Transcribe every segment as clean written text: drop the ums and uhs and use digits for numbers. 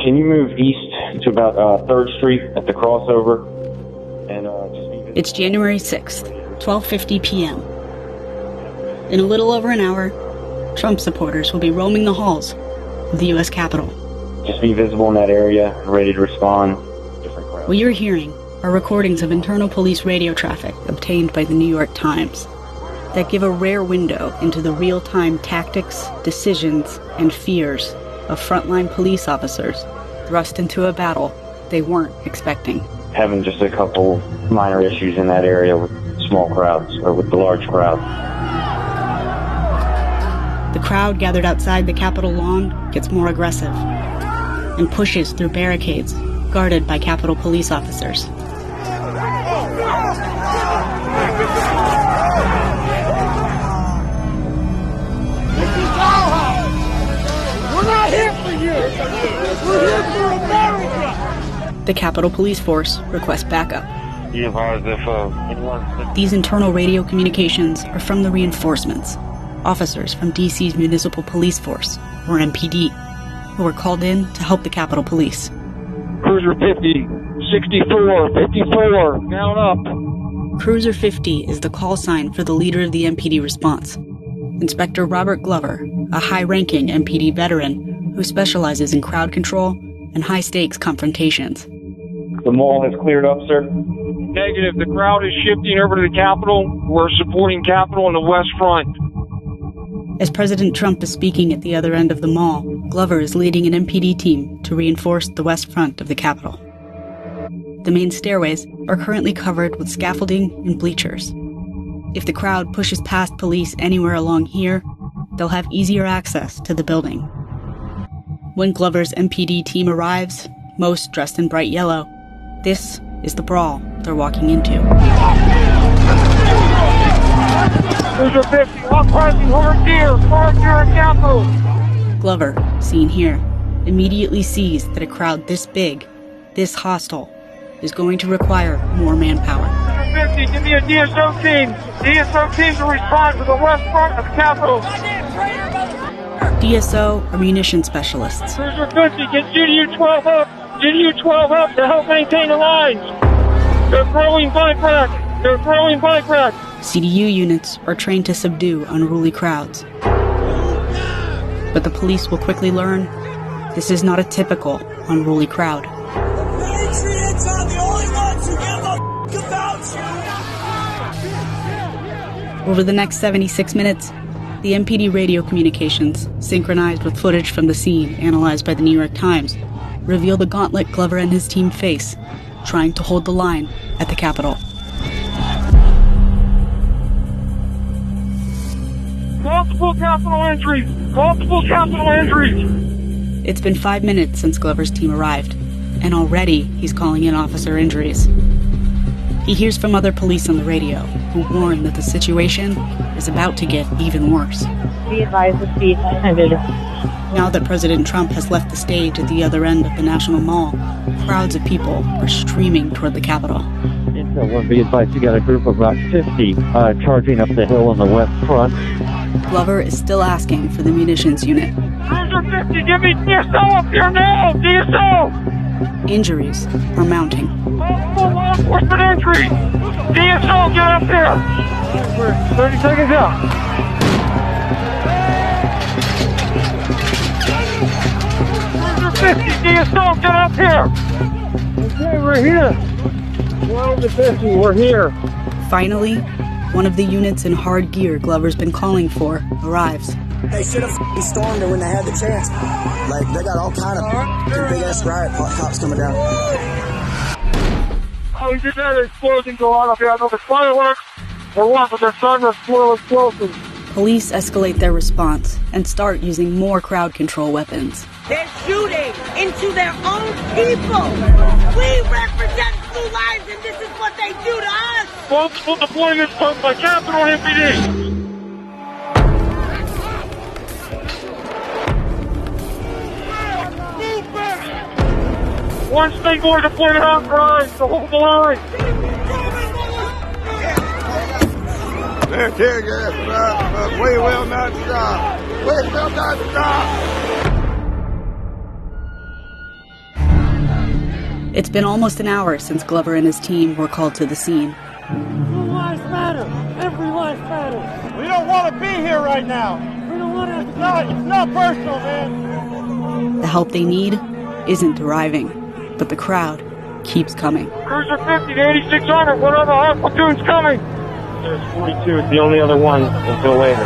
can you move east to about 3rd Street at the crossover? And It's January 6th, 12:50 p.m. In a little over an hour, Trump supporters will be roaming the halls of the U.S. Capitol. Just be visible in that area, ready to respond. What you're hearing are recordings of internal police radio traffic obtained by the New York Times that give a rare window into the real-time tactics, decisions, and fears of frontline police officers thrust into a battle they weren't expecting. Having just a couple minor issues in that area with small crowds, or with the large crowd. The crowd gathered outside the Capitol lawn gets more aggressive and pushes through barricades guarded by Capitol police officers. We're not here for you! We're here for America! The Capitol Police Force requests backup. These internal radio communications are from the reinforcements, officers from DC's Municipal Police Force, or MPD, who were called in to help the Capitol Police. Cruiser 50, 64, 54, down up. Cruiser 50 is the call sign for the leader of the MPD response, Inspector Robert Glover, a high-ranking MPD veteran who specializes in crowd control and high-stakes confrontations. The mall has cleared up, sir? Negative. The crowd is shifting over to the Capitol. We're supporting Capitol on the west front. As President Trump is speaking at the other end of the mall, Glover is leading an MPD team to reinforce the west front of the Capitol. The main stairways are currently covered with scaffolding and bleachers. If the crowd pushes past police anywhere along here, they'll have easier access to the building. When Glover's MPD team arrives, most dressed in bright yellow, this is the brawl they're walking into. Cruiser 50, uprising hard here at Capitol. Glover, seen here, immediately sees that a crowd this big, this hostile, is going to require more manpower. Cruiser 50, give me a DSO team. DSO team to respond to the west front of the Capitol. DSO are munition specialists. Cruiser 50, get GDU 12 up. GDU 12 up to help maintain the lines. They're throwing bike racks. They're throwing bike racks. CDU units are trained to subdue unruly crowds. But the police will quickly learn this is not a typical unruly crowd. Patriots are the only ones who give a about you. Over the next 76 minutes, the MPD radio communications, synchronized with footage from the scene analyzed by the New York Times, reveal the gauntlet Glover and his team face, trying to hold the line at the Capitol. Multiple Capitol entries! Multiple Capitol entries! It's been 5 minutes since Glover's team arrived, and already he's calling in officer injuries. He hears from other police on the radio, who warn that the situation is about to get even worse. Be advised the speed ended. Now that President Trump has left the stage at the other end of the National Mall, crowds of people are streaming toward the Capitol. Intel, be advised, you got a group of about 50 charging up the hill on the west front. Glover is still asking for the munitions unit. Cruiser 50, give me DSO up here now! DSO! Injuries are mounting. Multiple law enforcement entry! DSO, get up here! We're 30 seconds out. Cruiser 50, DSO, get up here! Okay, we're here. 12 to 50, we're here. Finally, one of the units in hard gear Glover's been calling for arrives. They should have stormed it when they had the chance. Like, they got all kind of big-ass riot cops coming down. Oh, we just had an explosion go on up here. I know the fireworks or what, but they're starting to explode explosives. Police escalate their response and start using more crowd control weapons. They're shooting into their own people. We represent blue lives, and this is what they do to us. Multiple deployments by Capitol MPD. One state board deployment on grind to hold the line. They're tear gas, but we will not stop. We will not stop. It's been almost an hour since Glover and his team were called to the scene. Lives matter. Every life matters. We don't want to be here right now. We don't want to. It's not personal, man. The help they need isn't arriving, but the crowd keeps coming. Cruiser 50 to 8600. One other hot platoon's coming. There's 42. It's the only other one until later.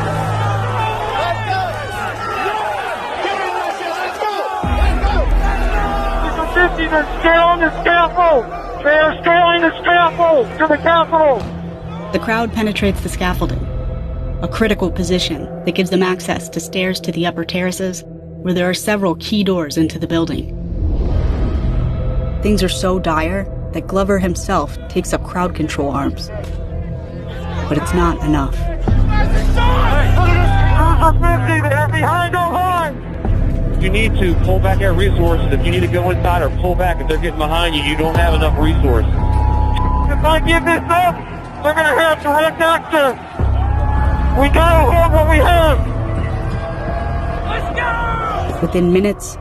Cruiser 50, they're scaling the scaffold. They're scaling the scaffold to the Capitol. The crowd penetrates the scaffolding, a critical position that gives them access to stairs to the upper terraces, where there are several key doors into the building. Things are so dire that Glover himself takes up crowd control arms. But it's not enough. You need to pull back our resources. If you need to go inside or pull back, if they're getting behind you, you don't have enough resources. If I give this up, they're going to have direct access. We gotta hold what we have. Let's go! Within minutes,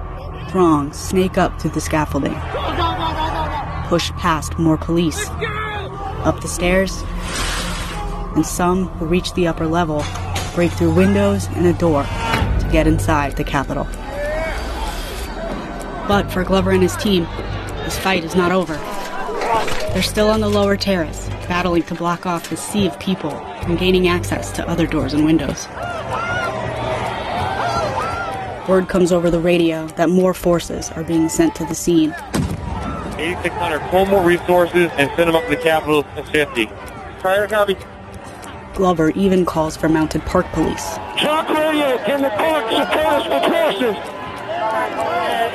throngs snake up through the scaffolding, push past more police, up the stairs, and some who reach the upper level break through windows and a door to get inside the Capitol. But for Glover and his team, this fight is not over. They're still on the lower terrace, battling to block off the sea of people from gaining access to other doors and windows. Word comes over the radio that more forces are being sent to the scene. 8600, pull more resources and send them up to the Capitol at 50. Prior copy. Glover even calls for mounted park police. Talk radio, can the park support us with forces?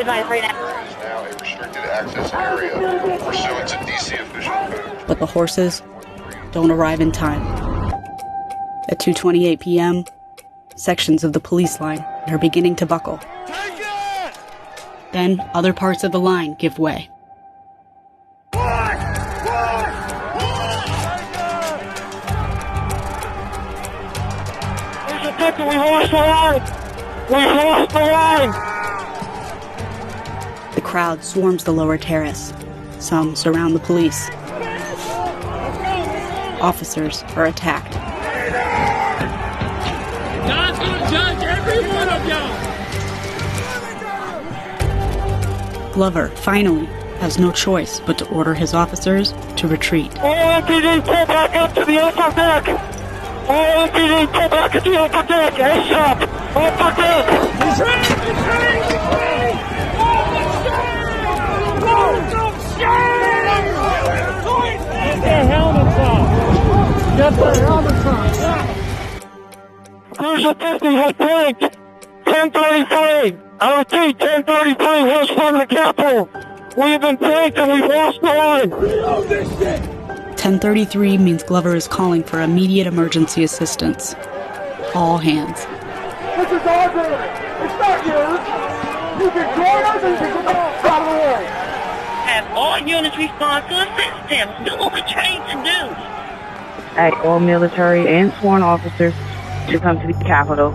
Now a restricted access area pursuant to DC official code. But the horses don't arrive in time. At 2:28 p.m., sections of the police line are beginning to buckle. Then other parts of the line give way. We lost the line! We lost the line! The crowd swarms the lower terrace. Some surround the police. Officers are attacked. God's gonna judge every one of y'all! Glover finally has no choice but to order his officers to retreat. All MPD, pull back up to the upper deck! All MPD, pull back to the upper deck! ASAP! Upper deck! Retreat! Retreat! Retreat! Get their helmets on! Get their helmets on! Cruiser 50 has blinked! 1033! I repeat, 1033 was from the Capitol! We have been blinked and we've lost the line! Reload this shit! 1033 means Glover is calling for immediate emergency assistance. All hands. This is our building! It's not yours! You can join us and you can go out of the way! Have all units respond to assistance. Do what we're trained to do. All military and sworn officers to come to the Capitol